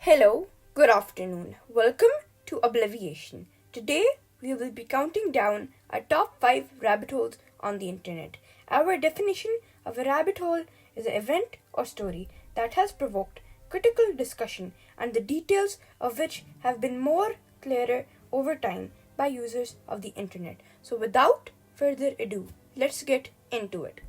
Hello, good afternoon. Welcome to Obliviation. Today we will be counting down our top 5 rabbit holes on the internet. Our definition of a rabbit hole is an event or story that has provoked critical discussion and the details of which have been more clearer over time by users of the internet. So without further ado, let's get into it.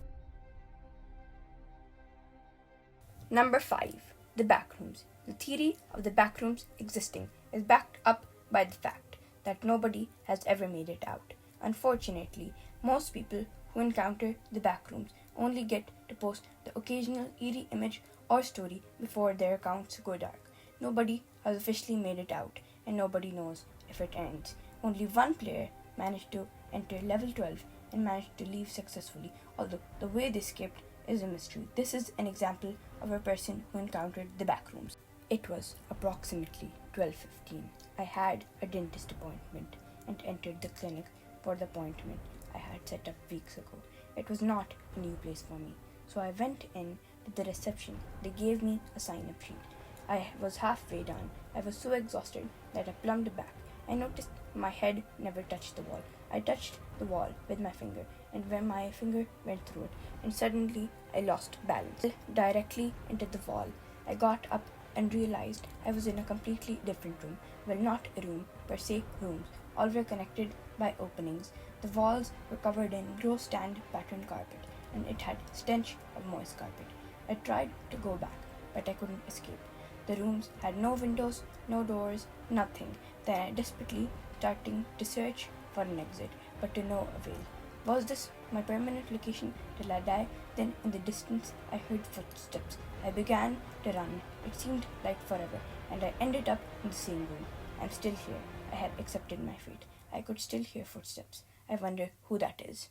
Number 5. The backrooms. The theory of the backrooms existing is backed up by the fact that nobody has ever made it out. Unfortunately, most people who encounter the backrooms only get to post the occasional eerie image or story before their accounts go dark. Nobody has officially made it out, and nobody knows if it ends. Only one player managed to enter level 12 and managed to leave successfully, although the way they escaped is a mystery. This is an example of a person who encountered the backrooms. It was approximately 12:15. I had a dentist appointment and entered the clinic for the appointment I had set up weeks ago. It was not a new place for me, so I went in to the reception. They gave me a sign-up sheet. I was halfway done. I was so exhausted that I plumped back. I noticed my head never touched the wall. I touched the wall with my finger, and when my finger went through it, and suddenly I lost balance directly into the wall. I got up and realized I was in a completely different room. Well, not a room per se, rooms. All were connected by openings. The walls were covered in gross stand pattern carpet, and it had stench of moist carpet. I tried to go back, but I couldn't escape. The rooms had no windows, no doors, nothing. Then I desperately starting to search for an exit, but to no avail. Was this my permanent location till I die? Then in the distance I heard footsteps. I began to run. It seemed like forever, and I ended up in the same room. I'm still here. I had accepted my fate. I could still hear footsteps. I wonder who that is.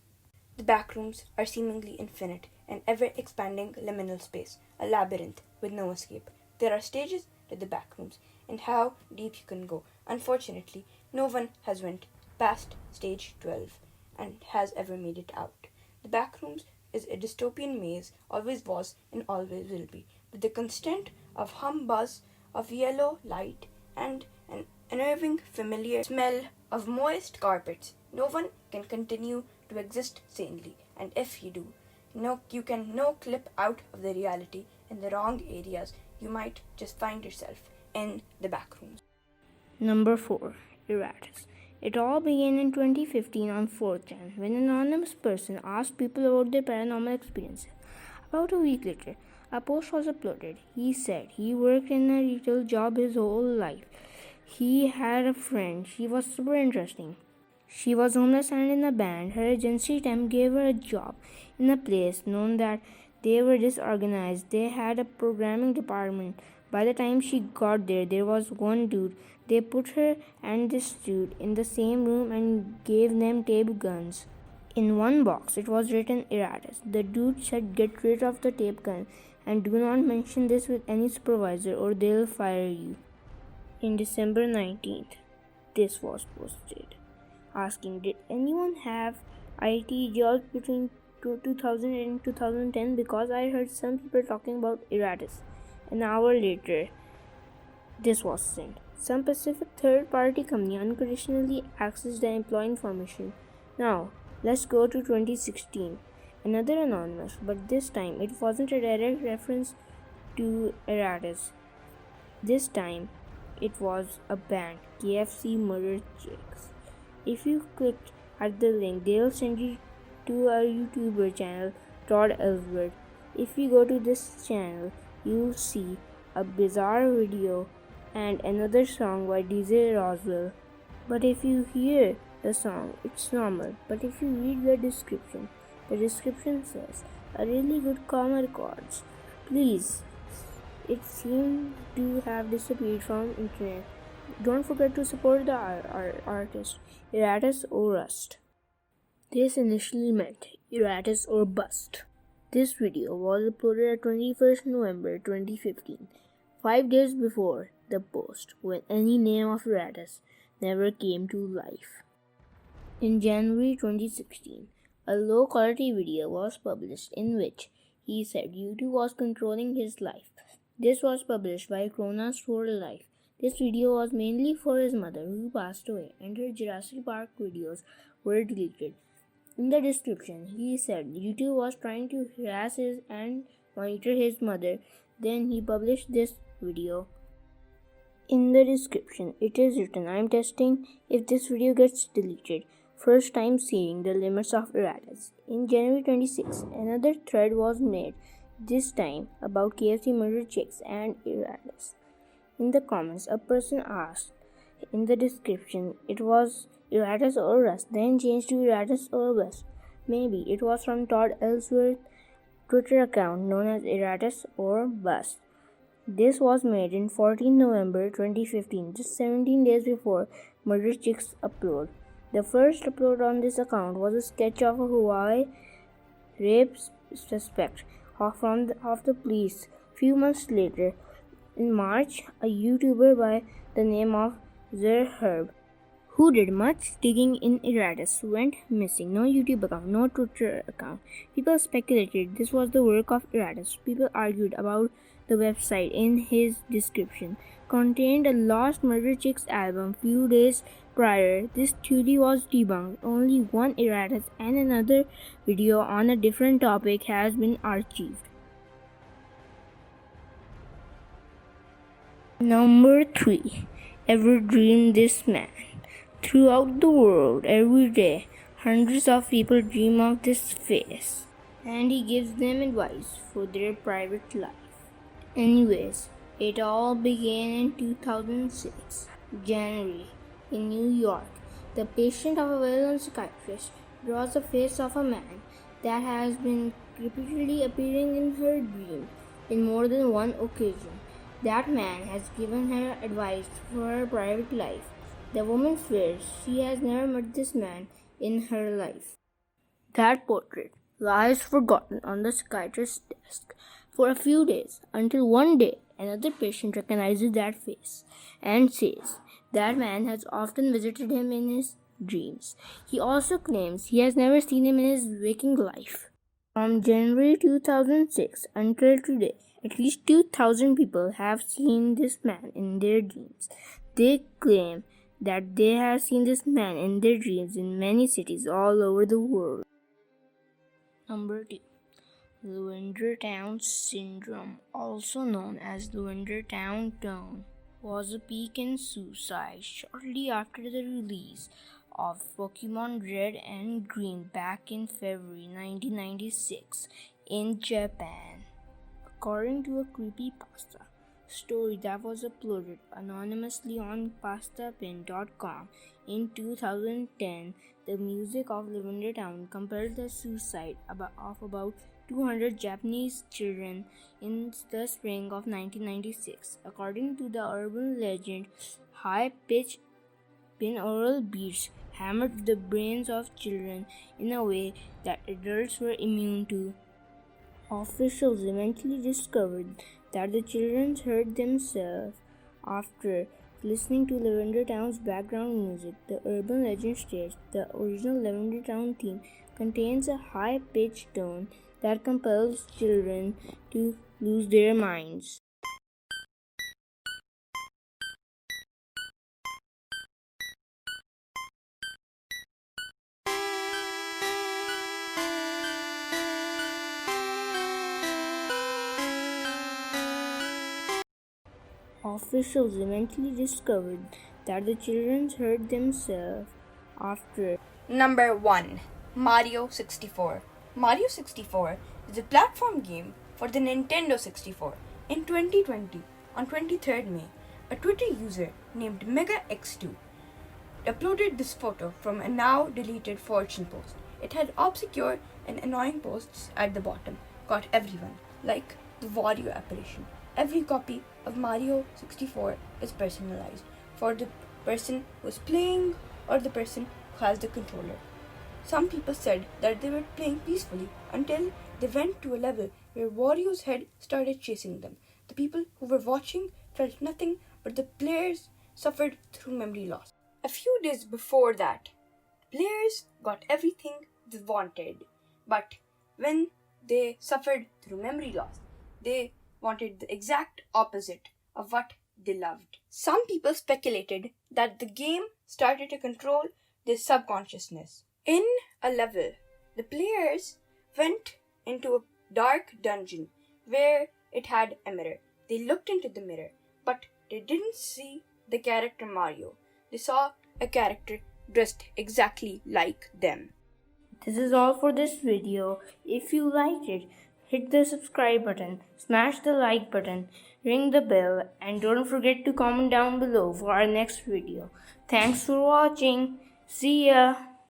The backrooms are seemingly infinite, an ever-expanding liminal space, a labyrinth with no escape. There are stages to the backrooms, and how deep you can go. Unfortunately, no one has went past stage 12 and has ever made it out. The backrooms is a dystopian maze, always was and always will be, with the constant of hum buzz of yellow light and an unnerving familiar smell of moist carpets. No one can continue to exist sanely, and if you do, you can no clip out of the reality in the wrong areas. You might just find yourself in the backrooms. Number 4. Erratus. It all began in 2015 on 4chan when an anonymous person asked people about their paranormal experiences. About a week later, a post was uploaded. He said he worked in a retail job his whole life. He had a friend. She was super interesting. She was homeless and in a band. Her agency temp gave her a job in a place known that they were disorganized. They had a programming department. By the time she got there, there was one dude. They put her and this dude in the same room and gave them tape guns. In one box, it was written Erratus. The dude said, "Get rid of the tape gun and do not mention this with any supervisor or they'll fire you." In December 19th, this was posted, asking, "Did anyone have IT jobs between 2000 and 2010? Because I heard some people talking about Erratus." An hour later, this was sent. Some Pacific third-party company unconditionally accessed the employee information. Now, let's go to 2016. Another anonymous, but this time it wasn't a direct reference to Erratus. This time, it was a band, KFC Murder Chicks. If you click at the link, they'll send you to our YouTuber channel, Todd Ellsworth. If you go to this channel, you'll see a bizarre video and another song by DJ Roswell. But if you hear the song, it's normal. But if you read the description says, "A really good karma records." Please, it seems to have disappeared from internet. Don't forget to support the artist, Erratus or Rust. This initially meant Erratus or Bust. This video was uploaded at 21st November 2015, 5 days before the post, when any name of Erratus never came to life. In January 2016, a low-quality video was published in which he said YouTube was controlling his life. This was published by Kronos for Life. This video was mainly for his mother, who passed away, and her Jurassic Park videos were deleted. In the description, he said YouTube was trying to harass his and monitor his mother. Then he published this video. In the description, it is written, "I am testing if this video gets deleted. First time seeing the limits of erratas." In January 26, another thread was made, this time about KFC murder chicks and erratas. In the comments, a person asked in the description it was erratas or rust, then changed to erratas or bust. Maybe it was from Todd Ellsworth's Twitter account known as erratas or bust. This was made in 14 November 2015, just 17 days before Murder Chicks upload. The first upload on this account was a sketch of a Hawaii rape suspect of the police. Few months later, in March, a YouTuber by the name of Zerherb, who did much digging in erratas, went missing. No YouTube account, no Twitter account. People speculated this was the work of erratas. People argued about the website in his description contained a Lost Murder Chicks album few days prior. This theory was debunked. Only one erratas and another video on a different topic has been archived. Number 3. Ever dreamed this man? Throughout the world, every day, hundreds of people dream of this face, and he gives them advice for their private life. Anyways, it all began in 2006, January, in New York. The patient of a well-known psychiatrist draws the face of a man that has been repeatedly appearing in her dreams in more than one occasion. That man has given her advice for her private life. The woman swears she has never met this man in her life. That portrait lies forgotten on the psychiatrist's desk for a few days, until one day another patient recognizes that face and says that man has often visited him in his dreams. He also claims he has never seen him in his waking life. From January 2006 until today, at least 2,000 people have seen this man in their dreams. They claim that they have seen this man in their dreams in many cities all over the world. Number 2. Lavender Town Syndrome, also known as Lavender Town Tone, was a peak in suicide shortly after the release of Pokemon Red and Green back in February 1996 in Japan. According to a creepypasta story that was uploaded anonymously on pastapin.com in 2010, the music of Lavender Town compared the suicide of about 200 Japanese children in the spring of 1996. According to the urban legend, high-pitched binaural beats hammered the brains of children in a way that adults were immune to. Officials eventually discovered that the children hurt themselves after listening to Lavender Town's background music. The urban legend states the original Lavender Town theme contains a high-pitched tone that compels children to lose their minds. Officials eventually discovered that the children hurt themselves after. Number 1. Mario 64. Mario 64 is a platform game for the Nintendo 64. In 2020, on 23rd May, a Twitter user named MegaX2 uploaded this photo from a now deleted Fortune post. It had obscure and annoying posts at the bottom, got everyone, like the Wario apparition. Every copy of Mario 64 is personalized for the person who is playing or the person who has the controller. Some people said that they were playing peacefully until they went to a level where Wario's head started chasing them. The people who were watching felt nothing, but the players suffered through memory loss. A few days before that, players got everything they wanted, but when they suffered through memory loss, they wanted the exact opposite of what they loved. Some people speculated that the game started to control their subconsciousness. In a level, the players went into a dark dungeon where it had a mirror. They looked into the mirror, but they didn't see the character Mario. They saw a character dressed exactly like them. This is all for this video. If you liked it, hit the subscribe button, smash the like button, ring the bell, and don't forget to comment down below for our next video. Thanks for watching. See ya!